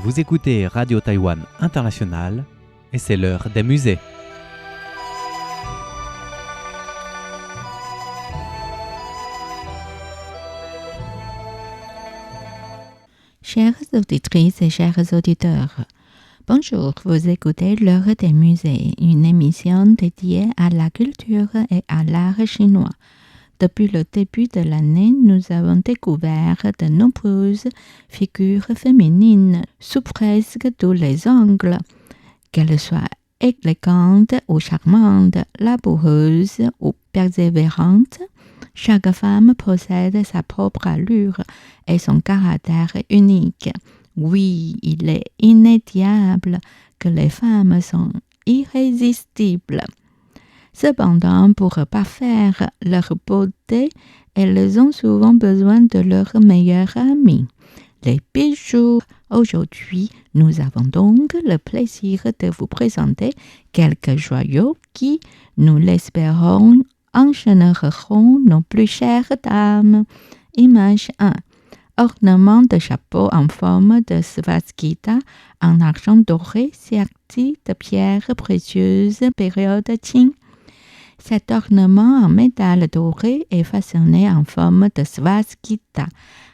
Vous écoutez Radio Taïwan International et c'est l'heure des musées. Chères auditrices et chers auditeurs, bonjour, vous écoutez l'heure des musées, une émission dédiée à la culture et à l'art chinois. Depuis le début de l'année, nous avons découvert de nombreuses figures féminines sous presque tous les angles, qu'elles soient élégantes ou charmantes, laboureuses ou persévérantes. Chaque femme possède sa propre allure et son caractère unique. Oui, il est inédiable que les femmes sont irrésistibles. Cependant, pour parfaire leur beauté, elles ont souvent besoin de leur meilleur ami, les bijoux. Aujourd'hui, nous avons donc le plaisir de vous présenter quelques joyaux qui, nous l'espérons, enchâneront nos plus chères dames. Image 1. Ornement de chapeau en forme de svastika en argent doré serti de pierres précieuses période Qing. Cet ornement en métal doré est façonné en forme de svastika,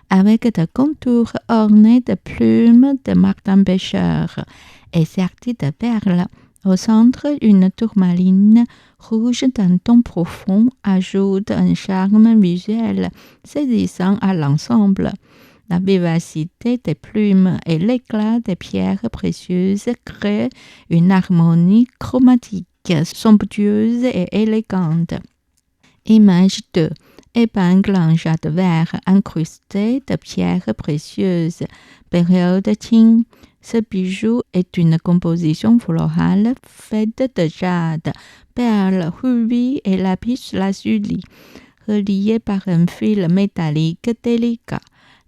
avec des contours ornés de plumes de martin-pêcheur et sertis de perles. Au centre, une tourmaline rouge d'un ton profond ajoute un charme visuel saisissant à l'ensemble. La vivacité des plumes et l'éclat des pierres précieuses créent une harmonie chromatique somptueuse et élégante. Image 2. Épingle en jade vert incrustée de pierres précieuses, période Qing. Ce bijou est une composition florale faite de jade, perles, rubis et lapis lazuli, reliés par un fil métallique délicat.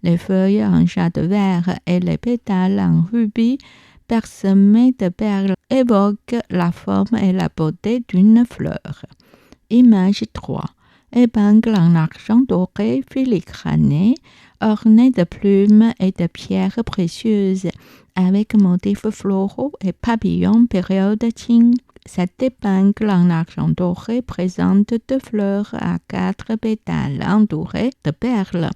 Les feuilles en jade vert et les pétales en rubis parsemés de perles évoquent la forme et la beauté d'une fleur. Image 3. Épingle en argent doré filigrané, orné de plumes et de pierres précieuses, avec motifs floraux et papillons période Qing. Cette épingle en argent doré présente deux fleurs à 4 pétales entourées de perles,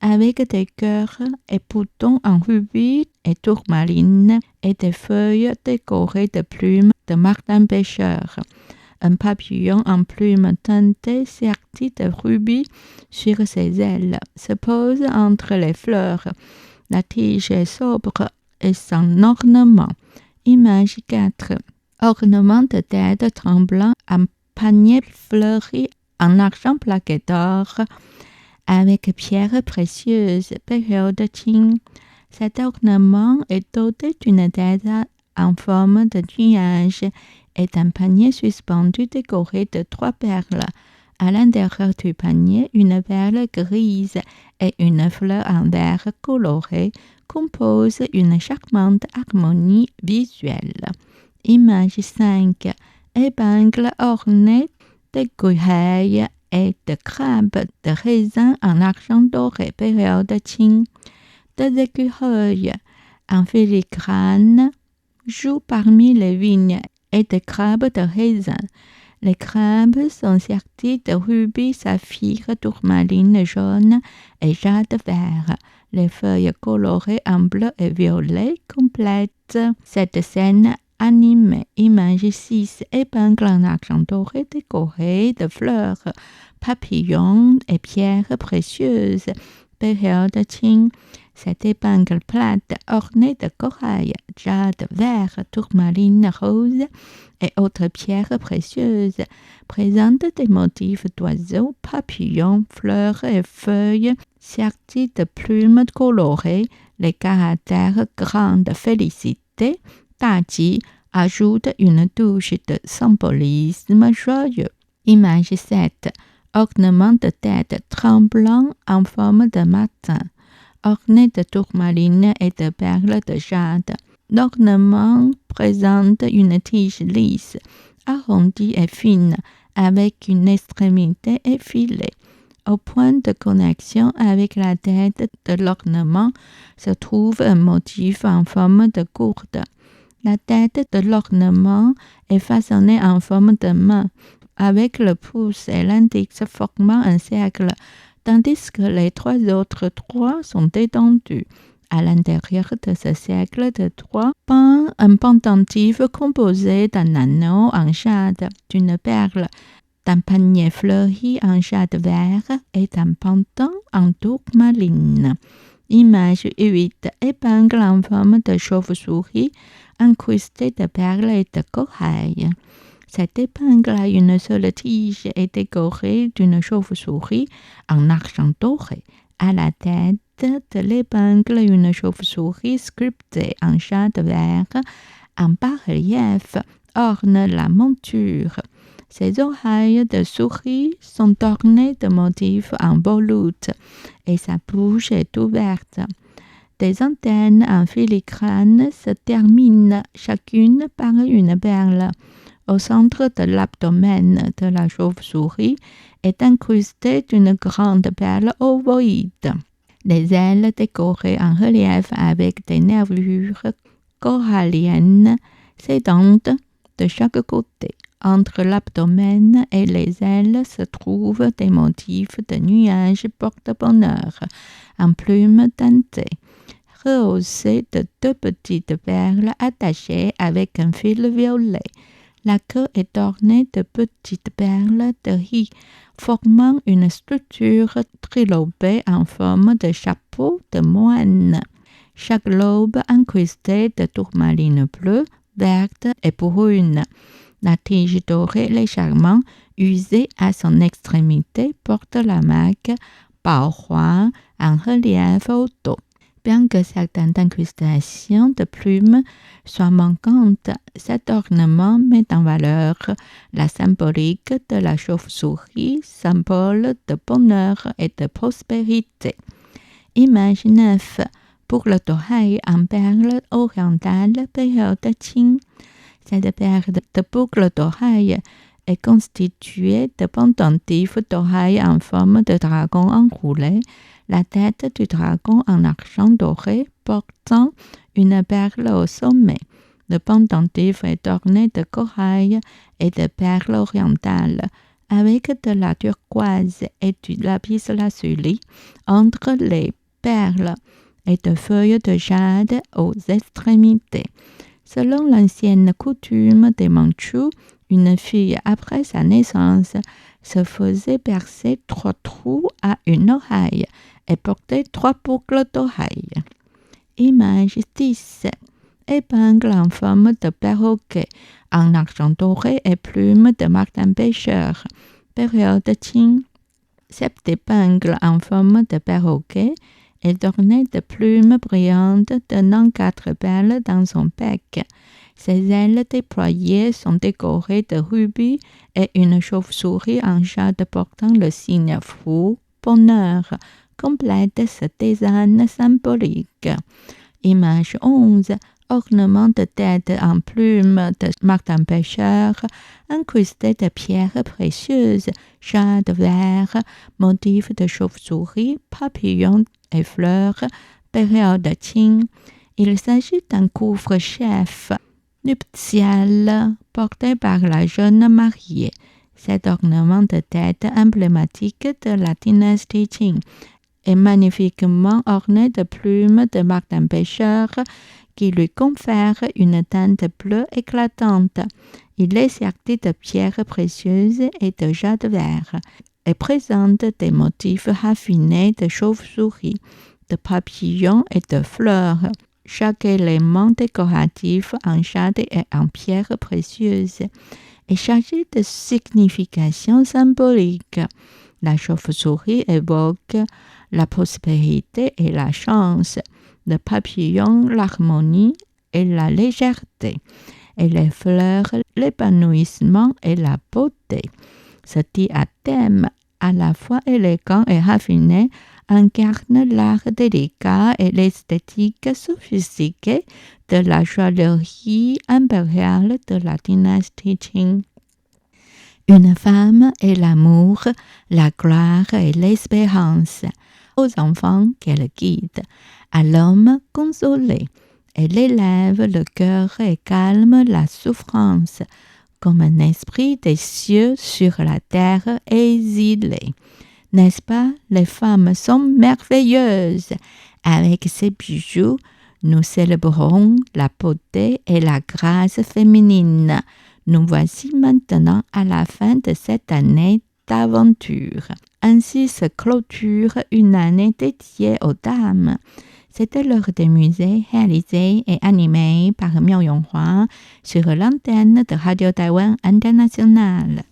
avec des cœurs et boutons en rubis et tourmaline et des feuilles décorées de plumes de martin-pêcheur. Un papillon en plumes teintées serti de rubis sur ses ailes se pose entre les fleurs. La tige est sobre et sans ornement. Image 4. Ornement de tête tremblant en panier fleuri en argent plaqué d'or avec pierres précieuses, période Qing. Cet ornement est doté d'une tête en forme de nuage et d'un panier suspendu décoré de 3 perles. À l'intérieur du panier, une perle grise et une fleur en vert coloré composent une charmante harmonie visuelle. Image 5. Épingle ornée d'écureuils et de crabes de raisin en argent doré, période Qing. Des écureuils en filigrane jouent parmi les vignes et des crabes de raisin. Les crabes sont sertis de rubis, saphir, tourmaline jaune et jade vert. Les feuilles colorées en bleu et violet complètent cette scène animée. Image 6. Épingle en argent doré décoré de fleurs, papillons et pierres précieuses, période Qing. Cette épingle plate ornée de corail, jade vert, tourmaline rose et autres pierres précieuses présente des motifs d'oiseaux, papillons, fleurs et feuilles sertis de plumes colorées. Les caractères grande félicité, Daji, ajoute une touche de symbolisme joyeux. Image 7. Ornement de tête tremblant en forme de matin, orné de tourmaline et de perles de jade. L'ornement présente une tige lisse, arrondie et fine, avec une extrémité effilée. Au point de connexion avec la tête de l'ornement se trouve un motif en forme de gourde. La tête de l'ornement est façonnée en forme de main, avec le pouce et l'index formant un cercle, tandis que les trois autres doigts sont étendus. À l'intérieur de ce cercle de doigts pend un pendentif composé d'un anneau en jade, d'une perle, d'un panier fleuri en jade vert et d'un pendant en tourmaline. Image 8. Épingle en forme de chauve-souris incrustée de perles et de corail. Cette épingle a une seule tige et décorée d'une chauve-souris en argent doré. À la tête de l'épingle, une chauve-souris sculptée en jade vert en bas-relief orne la monture. Ses oreilles de souris sont ornées de motifs en volute et sa bouche est ouverte. Des antennes en filigrane se terminent chacune par une perle. Au centre de l'abdomen de la chauve-souris est incrustée d'une grande perle ovoïde. Les ailes décorées en relief avec des nervures coralliennes s'étendent de chaque côté. Entre l'abdomen et les ailes se trouvent des motifs de nuages porte-bonheur en plumes teintées, rehaussés de deux petites perles attachées avec un fil violet. La queue est ornée de petites perles de riz, formant une structure trilobée en forme de chapeau de moine. Chaque lobe incrusté de tourmaline bleue, verte et brune. La tige dorée légèrement usée à son extrémité porte la marque Baohua en relief au dos. Bien que certaines incrustations de plumes soient manquantes, cet ornement met en valeur la symbolique de la chauve-souris, symbole de bonheur et de prospérité. Image 9. Boucle d'oreille en perles orientales période Qing. Cette paire de boucles d'oreilles est constituée de pendentifs d'oreilles en forme de dragon enroulé, la tête du dragon en argent doré portant une perle au sommet. Le pendentif est orné de corail et de perles orientales, avec de la turquoise et du lapis-lazuli entre les perles et de feuilles de jade aux extrémités. Selon l'ancienne coutume des Mandchous, une fille après sa naissance se faisait percer 3 trous à une oreille et portait 3 boucles d'oreilles. Image 10. Épingle en forme de perroquet, en argent doré et plume de martin-pêcheur. Période Qing. Cette épingle en forme de perroquet est ornée de plumes brillantes tenant 4 perles dans son bec. Ses ailes déployées sont décorées de rubis et une chauve-souris en jade portant le signe fou, bonheur, complète ce design symbolique. Image 11. Ornement de tête en plume de martin-pêcheur, incrusté de pierres précieuses, jade vert, motifs de chauve-souris, papillons et fleurs, période Qing. Il s'agit d'un couvre-chef nuptial porté par la jeune mariée. Cet ornement de tête emblématique de la dynastie Qing est magnifiquement orné de plumes de martin-pêcheur qui lui confère une teinte bleue éclatante. Il est serti de pierres précieuses et de jade vert et présente des motifs raffinés de chauve-souris, de papillons et de fleurs. Chaque élément décoratif en jade et en pierres précieuses est chargé de significations symboliques. La chauve-souris évoque la prospérité et la chance, le papillon l'harmonie et la légèreté, et les fleurs l'épanouissement et la beauté. Ce diadème, à la fois élégant et raffiné, incarne l'art délicat et l'esthétique sophistiquée de la joaillerie impériale de la dynastie Qing. Une femme est l'amour, la gloire et l'espérance. Aux enfants qu'elle guide, à l'homme consolé. Elle élève le cœur et calme la souffrance, comme un esprit des cieux sur la terre exilée. N'est-ce pas, les femmes sont merveilleuses. Avec ces bijoux, nous célébrons la beauté et la grâce féminine. Nous voici maintenant à la fin de cette année d'aventure. Ainsi se clôture une année dédiée aux dames. C'était l'heure des musées réalisé et animé par Miao Yonghua sur l'antenne de Radio Taïwan International.